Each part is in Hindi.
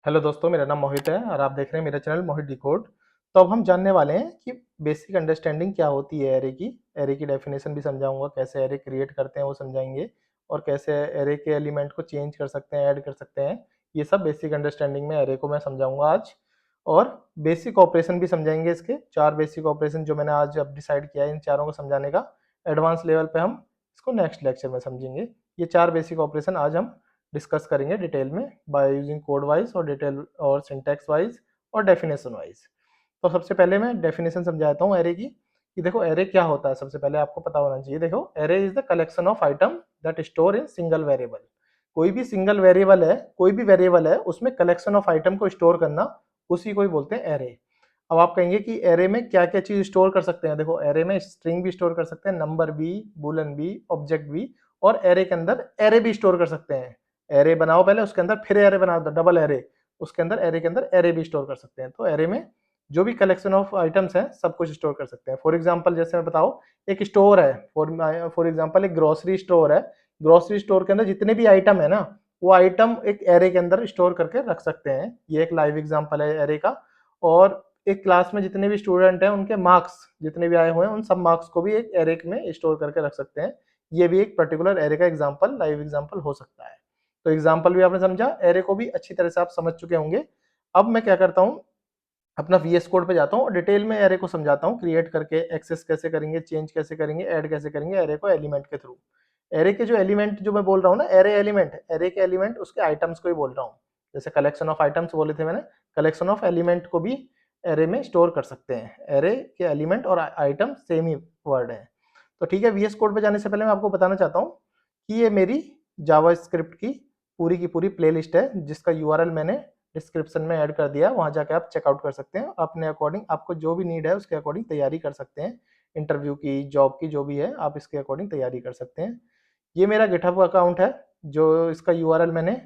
हेलो दोस्तों, मेरा नाम मोहित है और आप देख रहे हैं मेरा चैनल मोहित डिकोड। तो अब हम जानने वाले हैं कि बेसिक अंडरस्टैंडिंग क्या होती है एरे की डेफिनेशन भी समझाऊंगा, कैसे एरे क्रिएट करते हैं वो समझाएंगे, और कैसे एरे के एलिमेंट को चेंज कर सकते हैं, ऐड कर सकते हैं। ये सब बेसिक अंडरस्टैंडिंग में एरे को मैं समझाऊंगा आज। और बेसिक ऑपरेशन भी समझाएंगे, इसके 4 बेसिक ऑपरेशन जो मैंने आज अब डिसाइड किया है इन चारों को समझाने का। एडवांस लेवल पे हम इसको नेक्स्ट लेक्चर में समझेंगे। ये 4 बेसिक ऑपरेशन आज हम डिस्कस करेंगे डिटेल में बाय यूजिंग कोड वाइज और डिटेल और सिंटैक्स वाइज और डेफिनेशन वाइज। तो सबसे पहले मैं डेफिनेशन समझाता हूँ एरे की, कि देखो एरे क्या होता है। सबसे पहले आपको पता होना चाहिए, देखो array is the collection of item that store in single variable. कोई भी सिंगल वेरिएबल है, कोई भी वेरिएबल है, उसमें कलेक्शन ऑफ आइटम को स्टोर करना, उसी को ही बोलते हैं एरे। अब आप कहेंगे कि एरे में क्या क्या चीज स्टोर कर सकते हैं। देखो एरे में स्ट्रिंग भी स्टोर कर सकते हैं, नंबर भी, बूलन भी, ऑब्जेक्ट भी, और एरे के अंदर एरे भी स्टोर कर सकते हैं। एरे बनाओ पहले, उसके अंदर फिर एरे बनाओ, डबल एरे, उसके अंदर एरे के अंदर एरे भी स्टोर कर सकते हैं। तो एरे में जो भी कलेक्शन ऑफ आइटम्स है सब कुछ स्टोर कर सकते हैं। फॉर एग्जांपल जैसे मैं बताओ, एक स्टोर है, फॉर एग्जांपल एक ग्रोसरी स्टोर है। ग्रोसरी स्टोर के अंदर जितने भी आइटम है ना, वो आइटम एक एरे के अंदर स्टोर करके रख सकते हैं। ये एक लाइव एग्जांपल है एरे का। और एक क्लास में जितने भी स्टूडेंट हैं उनके मार्क्स जितने भी आए हुए हैं, उन सब मार्क्स को भी एक एरे में स्टोर करके रख सकते हैं। ये भी एक पर्टिकुलर एरे का एग्जांपल, लाइव एग्जांपल हो सकता है। तो एग्जाम्पल भी आपने समझा, एरे को भी अच्छी तरह से आप समझ चुके होंगे। अब मैं क्या करता हूँ, अपना वीएस कोड पे जाता हूँ और डिटेल में एरे को समझाता हूँ, क्रिएट करके एक्सेस कैसे करेंगे, चेंज कैसे करेंगे, ऐड कैसे करेंगे एरे को एलिमेंट के थ्रू। एरे के जो एलिमेंट जो मैं बोल रहा हूँ ना, एरे एलिमेंट, एरे के एलिमेंट उसके आइटम्स को ही बोल रहा हूँ। जैसे कलेक्शन ऑफ आइटम्स बोले थे मैंने, कलेक्शन ऑफ एलिमेंट को भी एरे में स्टोर कर सकते हैं। एरे के एलिमेंट और आइटम सेम ही वर्ड है। तो ठीक है, वीएस कोड पे जाने से पहले मैं आपको बताना चाहता हूँ कि ये मेरी जावास्क्रिप्ट की पूरी प्लेलिस्ट है, जिसका यूआरएल मैंने डिस्क्रिप्शन में ऐड कर दिया। वहां जाके आप चेकआउट कर सकते हैं अपने अकॉर्डिंग, आपको जो भी नीड है उसके अकॉर्डिंग तैयारी कर सकते हैं। इंटरव्यू की, जॉब की, जो भी है आप इसके अकॉर्डिंग तैयारी कर सकते हैं। ये मेरा गिटहब अकाउंट है, जो इसका यूआरएल मैंने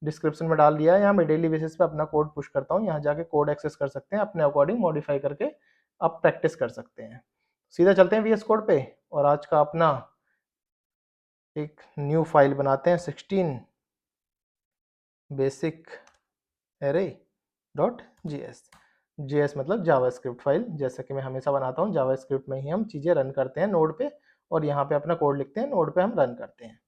डिस्क्रिप्शन में डाल दिया है। यहाँ मैं डेली बेसिस पे अपना कोड पुश करता हूँ, यहाँ जाके कोड एक्सेस कर सकते हैं, अपने अकॉर्डिंग मॉडिफाई करके आप प्रैक्टिस कर सकते हैं। सीधा चलते हैं वीएस कोड पे और आज का अपना एक न्यू फाइल बनाते हैं, 16 basic array dot GS. GS मतलब जावास्क्रिप्ट फाइल, जैसा कि मैं हमेशा बनाता हूँ। जावास्क्रिप्ट में ही हम चीज़ें रन करते हैं नोड पे, और यहाँ पे अपना कोड लिखते हैं, नोड पे हम रन करते हैं।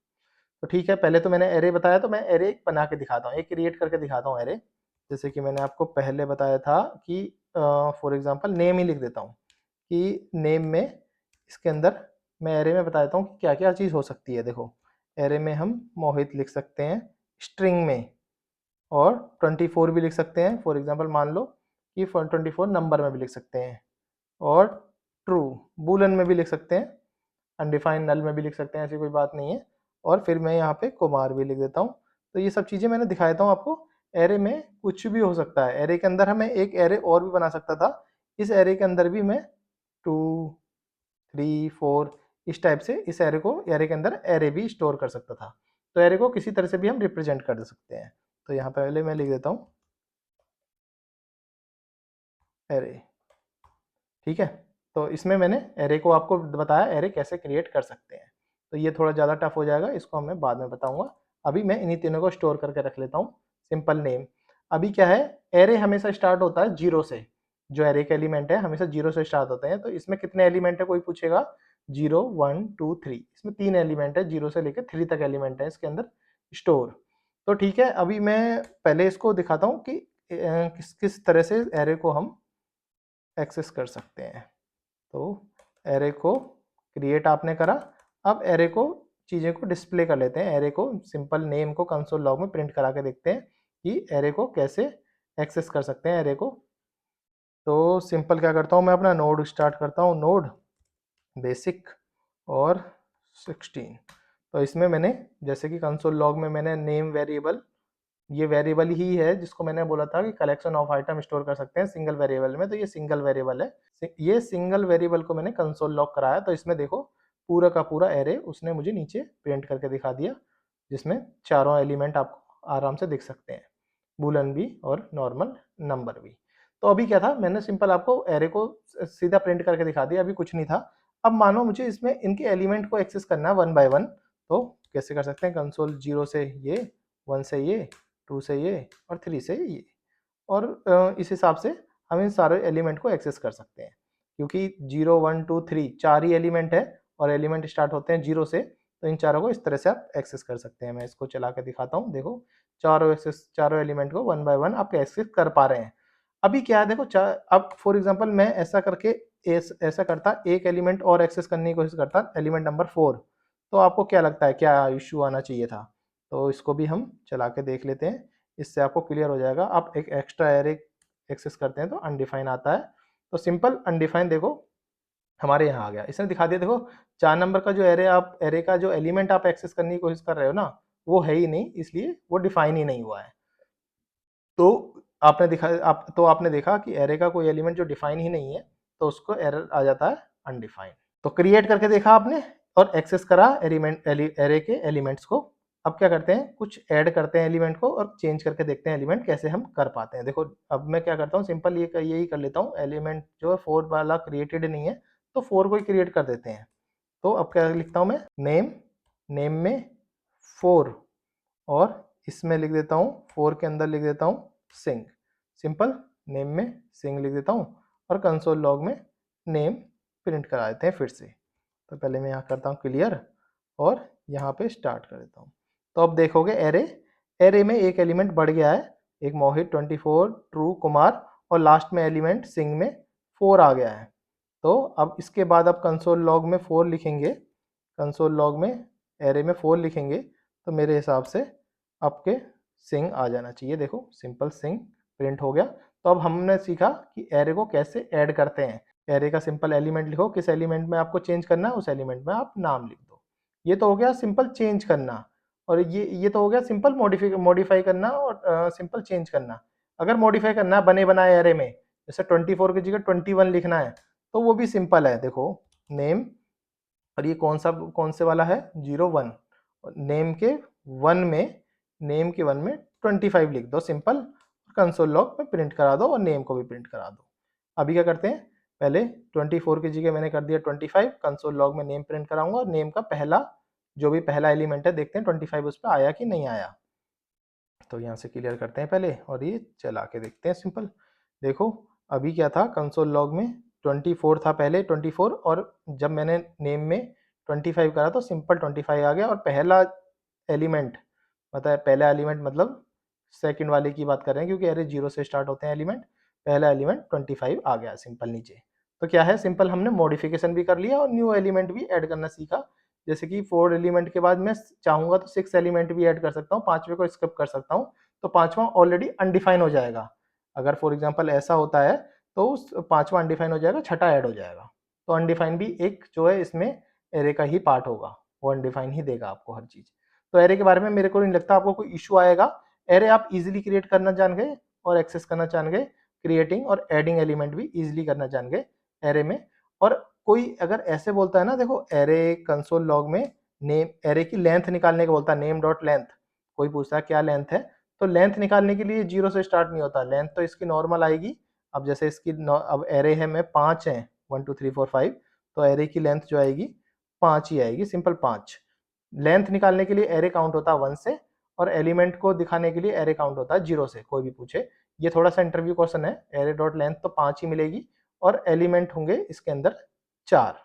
तो ठीक है, पहले तो मैंने एरे बताया, तो मैं एरे बना के दिखाता हूँ, एक क्रिएट करके दिखाता हूँ एरे। जैसे कि मैंने आपको पहले बताया था कि फॉर एग्जांपल नेम ही लिख देता हूँ, कि नेम में इसके अंदर मैं एरे में बता देता हूँ कि क्या क्या चीज़ हो सकती है। देखो एरे में हम मोहित लिख सकते हैं स्ट्रिंग में, और 24 भी लिख सकते हैं। फॉर एग्जांपल मान लो कि 24 नंबर में भी लिख सकते हैं, और ट्रू बूलन में भी लिख सकते हैं, अनडिफाइंड नल में भी लिख सकते हैं, ऐसी कोई बात नहीं है। और फिर मैं यहाँ पे कुमार भी लिख देता हूँ। तो ये सब चीज़ें मैंने दिखा देता हूँ आपको। एरे में कुछ भी हो सकता है। एरे के अंदर हमें एक एरे और भी बना सकता था। इस एरे के अंदर भी मैं 2, 3, 4 इस टाइप से इस एरे के अंदर एरे भी स्टोर कर सकता था। तो एरे को किसी तरह से भी हम रिप्रेजेंट कर सकते हैं। तो यहाँ पहले मैं लिख देता हूँ एरे। ठीक है, तो इसमें मैंने एरे को आपको बताया एरे कैसे क्रिएट कर सकते हैं। तो ये थोड़ा ज़्यादा टफ हो जाएगा, इसको मैं बाद में बताऊंगा। अभी मैं इन्हीं तीनों को स्टोर करके रख लेता हूँ। सिंपल नेम, अभी क्या है, एरे हमेशा स्टार्ट होता है जीरो से। जो एरे के एलिमेंट है हमेशा जीरो से स्टार्ट होते हैं। तो इसमें कितने एलिमेंट है कोई पूछेगा, 0, 1, 2, 3। इसमें 3 एलिमेंट है, 0 से लेकर 3 तक एलिमेंट है इसके अंदर स्टोर। तो ठीक है, अभी मैं पहले इसको दिखाता हूँ कि किस किस तरह से एरे को हम एक्सेस कर सकते हैं। तो एरे को क्रिएट आपने करा, अब एरे को चीज़ें को डिस्प्ले कर लेते हैं। एरे को सिंपल नेम को कंसोल लॉग में प्रिंट करा के देखते हैं कि एरे को कैसे एक्सेस कर सकते हैं एरे को। तो सिंपल क्या करता हूँ, मैं अपना नोड स्टार्ट करता हूँ, नोड बेसिक और 16। तो इसमें मैंने जैसे कि कंसोल लॉग में मैंने नेम वेरिएबल, ये वेरिएबल ही है जिसको मैंने बोला था कि कलेक्शन ऑफ आइटम स्टोर कर सकते हैं सिंगल वेरिएबल में। तो ये सिंगल वेरिएबल है। ये सिंगल वेरिएबल को मैंने कंसोल लॉग कराया, तो इसमें देखो पूरा का पूरा एरे उसने मुझे नीचे प्रिंट करके दिखा दिया, जिसमें चारों एलिमेंट आपको आराम से दिख सकते हैं, बूलन भी और नॉर्मल नंबर भी। तो अभी क्या था, मैंने सिंपल आपको एरे को सीधा प्रिंट करके दिखा दिया, अभी कुछ नहीं था। अब मानो मुझे इसमें इनके एलिमेंट को एक्सेस करना है वन बाय वन। तो कैसे कर सकते हैं, कंसोल 0 से ये, 1 से ये, 2 से ये और 3 से ये। और इस हिसाब से हम इन सारे एलिमेंट को एक्सेस कर सकते हैं, क्योंकि 0 1 2 3 4 ही एलिमेंट है और एलिमेंट स्टार्ट होते हैं 0 से, तो इन चारों को इस तरह से आप एक्सेस कर सकते हैं। मैं इसको चला के दिखाता हूँ, देखो चारों एलिमेंट को वन बाय वन आप एक्सेस कर पा रहे हैं। अभी क्या है देखो, अब फॉर एग्जांपल मैं ऐसा करके ऐसा करता, एक एलिमेंट और एक्सेस करने की कोशिश करता, एलिमेंट नंबर 4, तो आपको क्या लगता है क्या इश्यू आना चाहिए था? तो इसको भी हम चला के देख लेते हैं, इससे आपको क्लियर हो जाएगा। आप एक एक्स्ट्रा एरे एक्सेस करते हैं तो अनडिफाइन आता है, तो सिंपल अनडिफाइन देखो हमारे यहाँ आ गया, इसने दिखा दिया। देखो 4 नंबर का जो एरे का जो एलिमेंट आप एक्सेस करने की कोशिश कर रहे हो ना, वो है ही नहीं, इसलिए वो डिफाइन ही नहीं हुआ है। तो आपने देखा कि एरे का कोई एलिमेंट जो डिफाइन ही नहीं है, तो उसको एरर आ जाता है अनडिफाइंड। तो क्रिएट करके देखा आपने और एक्सेस करा एरे के एलिमेंट्स को। अब क्या करते हैं, कुछ ऐड करते हैं एलिमेंट को और चेंज करके देखते हैं एलिमेंट कैसे हम कर पाते हैं। देखो अब मैं क्या करता हूँ, सिंपल यही कर लेता हूँ, एलिमेंट जो है 4 वाला क्रिएटेड नहीं है, तो 4 को ही क्रिएट कर देते हैं। तो अब क्या लिखता हूँ मैं, नेम में 4, और इसमें लिख देता हूँ 4 के अंदर लिख देता हूँ सिंग। सिंपल नेम में सिंग लिख देता हूँ और कंसोल लॉग में नेम प्रिंट करा देते हैं फिर से। तो पहले मैं यहाँ करता हूँ क्लियर और यहाँ पे स्टार्ट कर देता हूँ। तो अब देखोगे एरे में एक एलिमेंट बढ़ गया है, एक मोहित 24 ट्रू कुमार, और लास्ट में एलिमेंट सिंग में 4 आ गया है। तो अब इसके बाद आप कंसोल लॉग में 4 लिखेंगे, कंसोल लॉग में एरे में 4 लिखेंगे, तो मेरे हिसाब से आपके सिंग आ जाना चाहिए। देखो सिंपल सिंग प्रिंट हो गया। तो अब हमने सीखा कि एरे को कैसे ऐड करते हैं। एरे का सिंपल एलिमेंट लिखो, किस एलिमेंट में आपको चेंज करना है उस एलिमेंट में आप नाम लिख दो। ये तो हो गया सिंपल चेंज करना, और ये तो हो गया सिंपल मॉडिफाई करना और सिंपल चेंज करना। अगर मॉडिफाई करना है बने बनाए एरे में, जैसे 24 की जगह 21 लिखना है, तो वो भी सिंपल है। देखो नेम, और ये कौन से वाला है 01, नेम के 1 में नेम के 1 में 25 लिख दो सिंपल, कंसोल लॉग में प्रिंट करा दो और नेम को भी प्रिंट करा दो। अभी क्या करते हैं, पहले 24 की जगह मैंने कर दिया 25, कंसोल लॉग में नेम प्रिंट कराऊंगा और नेम का जो भी पहला एलिमेंट है देखते हैं 25 उस पर आया कि नहीं आया। तो यहाँ से क्लियर करते हैं पहले और ये चला के देखते हैं सिंपल। देखो अभी क्या था, कंसोल लॉग में 24 था पहले 24, और जब मैंने नेम में 25 करा तो सिंपल 25 आ गया, और पहला एलिमेंट मतलब सेकंड वाले की बात कर रहे हैं, क्योंकि अरे 0 से स्टार्ट होते हैं एलिमेंट, पहला एलिमेंट 25 आ गया सिंपल नीचे। तो क्या है, सिंपल हमने मॉडिफिकेशन भी कर लिया और न्यू एलिमेंट भी ऐड करना सीखा। जैसे कि 4 एलिमेंट के बाद मैं चाहूंगा तो 6 एलिमेंट भी ऐड कर सकता हूँ, पांचवे को स्किप कर सकता हूँ, तो पांचवा ऑलरेडी अनडिफाइन हो जाएगा। अगर फॉर एग्जाम्पल ऐसा होता है तो उस पांचवा अनडिफाइन हो जाएगा, छठा ऐड हो जाएगा। तो अनडिफाइन भी एक जो है इसमें एरे का ही पार्ट होगा, वो अनडिफाइन ही देगा आपको हर चीज। तो एरे के बारे में मेरे को नहीं लगता आपको कोई इशू आएगा। एरे आप इजीली क्रिएट करना जान गए और एक्सेस करना जान गए, क्रिएटिंग और एडिंग एलिमेंट भी इजीली करना जान गए एरे में। और कोई अगर ऐसे बोलता है ना, देखो एरे कंसोल लॉग में नेम एरे की लेंथ निकालने को बोलता है, नेम डॉट लेंथ, कोई पूछता है क्या लेंथ है, तो लेंथ निकालने के लिए 0 से स्टार्ट नहीं होता, लेंथ तो इसकी नॉर्मल आएगी। अब जैसे अब एरे है में 5 है, 1 2 3 4 5, तो एरे की लेंथ जो आएगी 5 ही आएगी, सिंपल 5। लेंथ निकालने के लिए एरे काउंट होता है 1 से, और एलिमेंट को दिखाने के लिए एरे काउंट होता है 0 से, कोई भी पूछे। ये थोड़ा सा इंटरव्यू क्वेश्चन है, एरे डॉट लेंथ तो 5 ही मिलेगी, और एलिमेंट होंगे इसके अंदर 4।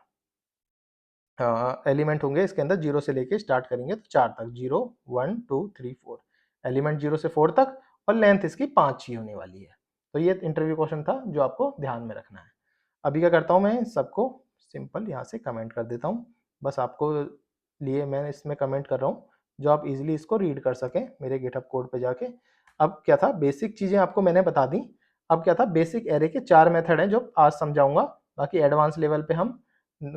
एलिमेंट होंगे इसके अंदर 0 से लेके स्टार्ट करेंगे तो 4 तक, 0 1 2 3 4, एलिमेंट 0 से 4 तक, और लेंथ इसकी 5 ही होने वाली है। तो ये इंटरव्यू क्वेश्चन था जो आपको ध्यान में रखना है। अभी क्या करता हूँ, मैं सबको सिंपल यहाँ से कमेंट कर देता हूँ, बस आपको लिए मैं इसमें कमेंट कर रहा हूँ जो आप इजीली इसको रीड कर सकें मेरे गिटहब कोड पे जाके। अब क्या था, बेसिक चीज़ें आपको मैंने बता दी। अब क्या था, बेसिक एरे के 4 मेथड हैं जो आज समझाऊंगा, बाकी एडवांस लेवल पे हम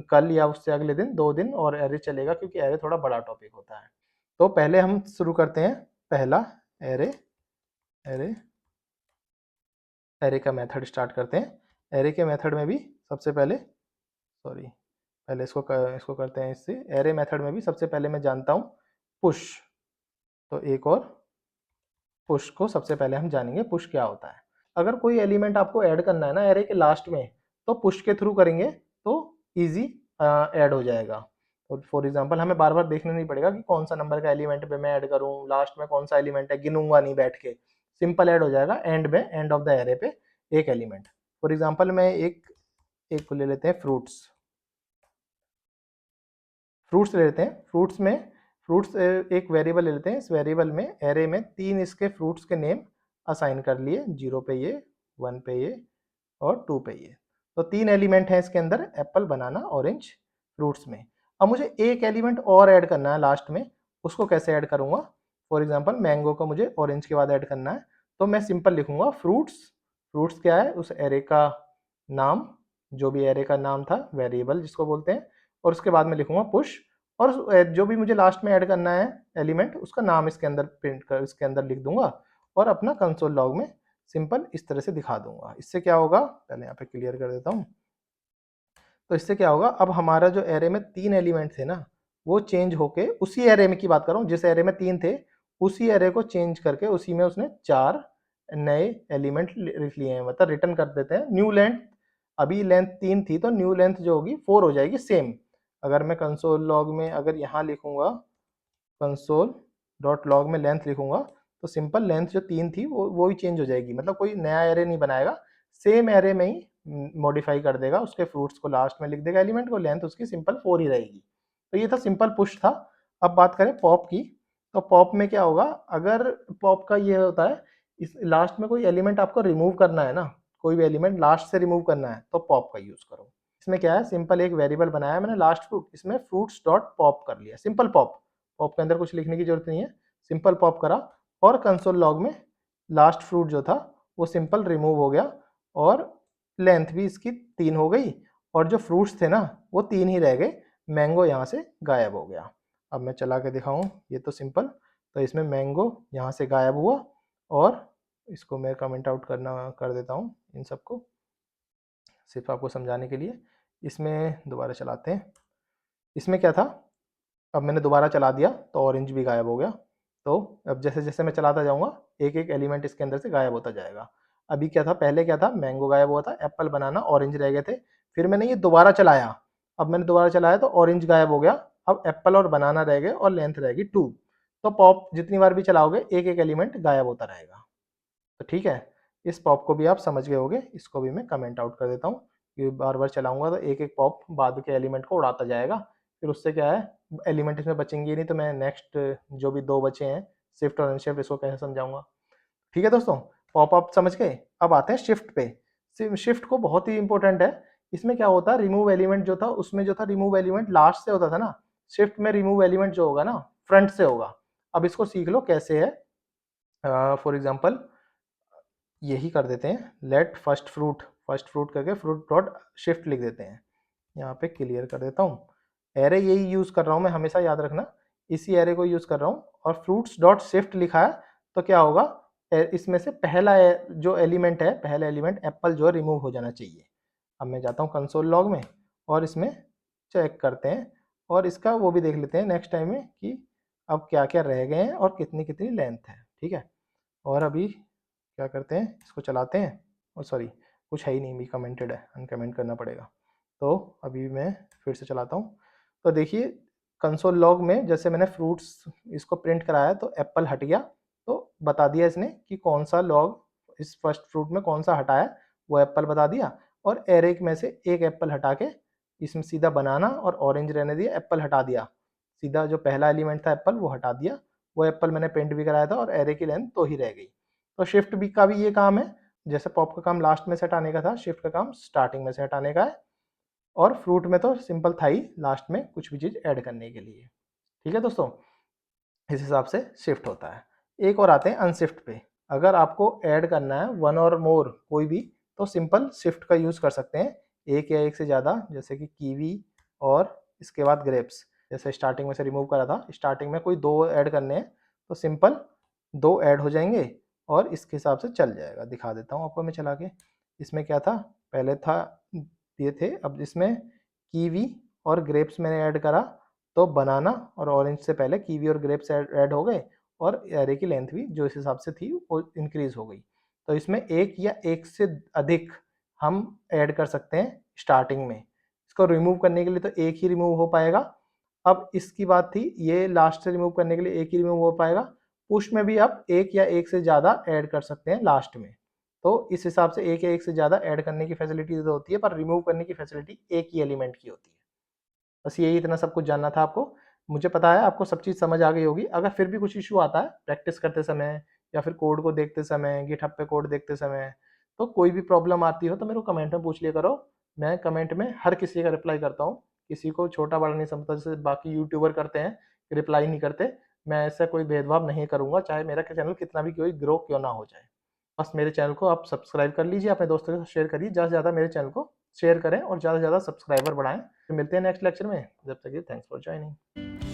कल या उससे अगले दिन 2 दिन और एरे चलेगा, क्योंकि एरे थोड़ा बड़ा टॉपिक होता है। तो पहले हम शुरू करते हैं, पहला एरे एरे एरे का मेथड स्टार्ट करते हैं। एरे के मेथड में भी सबसे पहले पहले इसको करते हैं इससे। एरे मेथड में भी सबसे पहले मैं जानता हूँ पुश, तो एक और पुश को सबसे पहले हम जानेंगे पुश क्या होता है। अगर कोई एलिमेंट आपको ऐड करना है ना एरे के लास्ट में, तो पुश के थ्रू करेंगे तो इजी ऐड हो जाएगा। तो फॉर एग्जांपल हमें बार बार देखना नहीं पड़ेगा कि कौन सा नंबर का एलिमेंट पे मैं ऐड करूं, लास्ट में कौन सा एलिमेंट है, गिनूंगा नहीं बैठ के, सिंपल ऐड हो जाएगा एंड में, एंड ऑफ द एरे पे एक एलिमेंट। फॉर एग्जांपल मैं एक एक को ले लेते हैं फ्रूट्स, फ्रूट्स ले लेते हैं। फ्रूट्स में फ्रूट्स एक वेरिएबल ले लेते हैं। इस वेरिएबल में एरे में 3 इसके फ्रूट्स के नेम असाइन कर लिए, 0 पे ये, 1 पे ये और 2 पे ये। तो 3 एलिमेंट हैं इसके अंदर, एप्पल, बनाना, ऑरेंज, फ्रूट्स में। अब मुझे एक एलिमेंट और ऐड करना है लास्ट में, उसको कैसे ऐड करूँगा? फॉर एग्जांपल मैंगो को मुझे ऑरेंज के बाद ऐड करना है, तो मैं सिंपल लिखूँगा फ्रूट्स। फ्रूट्स क्या है? उस एरे का नाम, जो भी एरे का नाम था, वेरिएबल जिसको बोलते हैं, और उसके बाद में लिखूँगा पुश, और जो भी मुझे लास्ट में ऐड करना है एलिमेंट, उसका नाम इसके अंदर प्रिंट कर, इसके अंदर लिख दूंगा और अपना कंसोल लॉग में सिंपल इस तरह से दिखा दूंगा। इससे क्या होगा, पहले यहाँ पे क्लियर कर देता हूँ। तो इससे क्या होगा, अब हमारा जो एरे में 3 एलिमेंट थे ना, वो चेंज होके, उसी एरे में की बात कर रहा हूँ, जिस एरे में 3 थे उसी एरे को चेंज करके उसी में उसने 4 नए एलिमेंट लिख लिए हैं, मतलब रिटर्न कर देते हैं। न्यू लेंथ, अभी लेंथ 3 थी तो न्यू लेंथ जो होगी 4 हो जाएगी सेम। अगर मैं कंसोल लॉग में अगर यहाँ लिखूंगा, कंसोल डॉट लॉग में लेंथ लिखूंगा, तो सिंपल लेंथ जो 3 थी वो ही चेंज हो जाएगी, मतलब कोई नया एरे नहीं बनाएगा, सेम एरे में ही मॉडिफाई कर देगा, उसके फ्रूट्स को लास्ट में लिख देगा एलिमेंट को, लेंथ उसकी सिंपल 4 ही रहेगी। तो ये था सिंपल पुश था। अब बात करें पॉप की, तो पॉप में क्या होगा, अगर पॉप का ये होता है, इस लास्ट में कोई एलिमेंट आपको रिमूव करना है ना, कोई भी एलिमेंट लास्ट से रिमूव करना है, तो पॉप का यूज करो। इसमें क्या है, सिंपल एक वेरिएबल बनाया मैंने लास्ट फ्रूट, इसमें फ्रूट्स डॉट पॉप कर लिया, सिंपल पॉप। पॉप के अंदर कुछ लिखने की जरूरत नहीं है, सिंपल पॉप करा, और कंसोल लॉग में लास्ट फ्रूट जो था वो सिंपल रिमूव हो गया, और लेंथ भी इसकी 3 हो गई, और जो फ्रूट्स थे ना वो 3 ही रह गए, मैंगो यहाँ से गायब हो गया। अब मैं चला के दिखाऊं, ये तो सिंपल, तो इसमें मैंगो यहाँ से गायब हुआ, और इसको मैं कमेंट आउट कर देता हूँ इन सबको, सिर्फ आपको समझाने के लिए। इसमें दोबारा चलाते हैं, इसमें क्या था, अब मैंने दोबारा चला दिया तो ऑरेंज भी गायब हो गया। तो अब जैसे जैसे मैं चलाता जाऊंगा एक एक एलिमेंट इसके अंदर से गायब होता जाएगा। अभी क्या था, पहले क्या था, मैंगो गायब हुआ था, एप्पल, बनाना, ऑरेंज रह गए थे। फिर मैंने ये दोबारा चलाया, अब मैंने दोबारा चलाया तो ऑरेंज गायब हो गया, अब एप्पल और बनाना रह गए और लेंथ रहेगी 2। तो पॉप जितनी बार भी चलाओगे एक एक एलिमेंट गायब होता रहेगा। तो ठीक है, इस पॉप को भी आप समझ गए होगे, इसको भी मैं कमेंट आउट कर देता हूँ, कि बार बार चलाऊंगा तो एक एक पॉप बाद के एलिमेंट को उड़ाता जाएगा, फिर उससे क्या है, एलिमेंट इसमें बचेंगे ही नहीं। तो मैं नेक्स्ट जो भी 2 बचे हैं, शिफ्ट और अनशिफ्ट, इसको कैसे समझाऊंगा। ठीक है दोस्तों, पॉप आप समझ गए। अब आते हैं शिफ्ट पे। शिफ्ट को बहुत ही इंपॉर्टेंट है। इसमें क्या होता है, रिमूव एलिमेंट जो था, उसमें जो था रिमूव एलिमेंट लास्ट से होता था ना, शिफ्ट में रिमूव एलिमेंट जो होगा ना फ्रंट से होगा। अब इसको सीख लो कैसे है। फॉर एग्जाम्पल यही कर देते हैं, लेट फर्स्ट फ्रूट करके फ्रूट डॉट शिफ्ट लिख देते हैं। यहाँ पे क्लियर कर देता हूँ, एरे यही यूज कर रहा हूँ मैं, हमेशा याद रखना, इसी एरे को यूज कर रहा हूँ, और फ्रूट्स डॉट शिफ्ट लिखा है, तो क्या होगा, इसमें से पहला जो एलिमेंट है, पहला एलिमेंट एप्पल जो रिमूव हो जाना चाहिए। अब मैं जाता हूँ कंसोल लॉग में और इसमें चेक करते हैं, और इसका वो भी देख लेते हैं नेक्स्ट टाइम में कि अब क्या क्या रह गए हैं और कितनी कितनी लेंथ है। ठीक है, और अभी क्या करते हैं, इसको चलाते हैं, और सॉरी कुछ है ही नहीं, भी कमेंटेड है, अनकमेंट करना पड़ेगा। तो अभी मैं फिर से चलाता हूँ, तो देखिए कंसोल लॉग में जैसे मैंने फ्रूट्स इसको प्रिंट कराया तो एप्पल हट गया, तो बता दिया इसने कि कौन सा लॉग इस फर्स्ट फ्रूट में कौन सा हटाया, वो एप्पल बता दिया, और एरे में से एक एप्पल हटा के इसमें सीधा बनाना और ऑरेंज रहने दिया, एप्पल हटा दिया, सीधा जो पहला एलिमेंट था एप्पल वो हटा दिया, वो एप्पल मैंने प्रिंट भी कराया था, और एरे की लेंथ 2 ही रह गई। तो शिफ्ट बी का भी ये काम है, जैसे पॉप का काम लास्ट में से हटाने का था, शिफ्ट का काम स्टार्टिंग में से हटाने का है, और फ्रूट में तो सिंपल था ही लास्ट में कुछ भी चीज़ ऐड करने के लिए। ठीक है दोस्तों, इस हिसाब से शिफ्ट होता है। एक और आते हैं अनशिफ्ट पे। अगर आपको ऐड करना है वन और मोर कोई भी, तो सिंपल शिफ्ट का यूज़ कर सकते हैं, एक या एक से ज़्यादा, जैसे कि कीवी और इसके बाद ग्रेप्स, जैसे स्टार्टिंग में से रिमूव करा था, स्टार्टिंग में कोई 2 ऐड करने हैं तो सिंपल 2 ऐड हो जाएंगे, और इसके हिसाब से चल जाएगा। दिखा देता हूँ आपको मैं चला के, इसमें क्या था, पहले था ये थे, अब इसमें कीवी और ग्रेप्स मैंने ऐड करा, तो बनाना और ऑरेंज से पहले कीवी और ग्रेप्स ऐड हो गए, और एरे की लेंथ भी जो इस हिसाब से थी वो इंक्रीज हो गई। तो इसमें एक या एक से अधिक हम ऐड कर सकते हैं स्टार्टिंग में, इसको रिमूव करने के लिए तो एक ही रिमूव हो पाएगा। अब इसकी बात थी, ये लास्ट से रिमूव करने के लिए एक ही रिमूव हो पाएगा, पुश में भी आप एक या एक से ज़्यादा ऐड कर सकते हैं लास्ट में। तो इस हिसाब से एक या एक से ज़्यादा ऐड करने की फैसिलिटी तो होती है, पर रिमूव करने की फैसिलिटी एक ही एलिमेंट की होती है। बस यही इतना सब कुछ जानना था आपको। मुझे पता है आपको सब चीज़ समझ आ गई होगी। अगर फिर भी कुछ इश्यू आता है प्रैक्टिस करते समय या फिर कोड को देखते समय, गिटहब पे कोड देखते समय, तो कोई भी प्रॉब्लम आती हो तो मेरे को कमेंट में पूछ लिया करो। मैं कमेंट में हर किसी का रिप्लाई करता हूँ। किसी को छोटा-बड़ा नहीं समझता, जैसे बाकी यूट्यूबर करते हैं, रिप्लाई नहीं करते। मैं ऐसा कोई भेदभाव नहीं करूँगा, चाहे मेरा चैनल कितना भी कोई ग्रो क्यों ना हो जाए। बस मेरे चैनल को आप सब्सक्राइब कर लीजिए, अपने दोस्तों के साथ शेयर करिए, ज़्यादा से ज़्यादा मेरे चैनल को शेयर करें और ज़्यादा से ज़्यादा सब्सक्राइबर बढ़ाएँ। फिर मिलते हैं नेक्स्ट लेक्चर में, जब तक के लिए थैंक्स फॉर जॉइनिंग।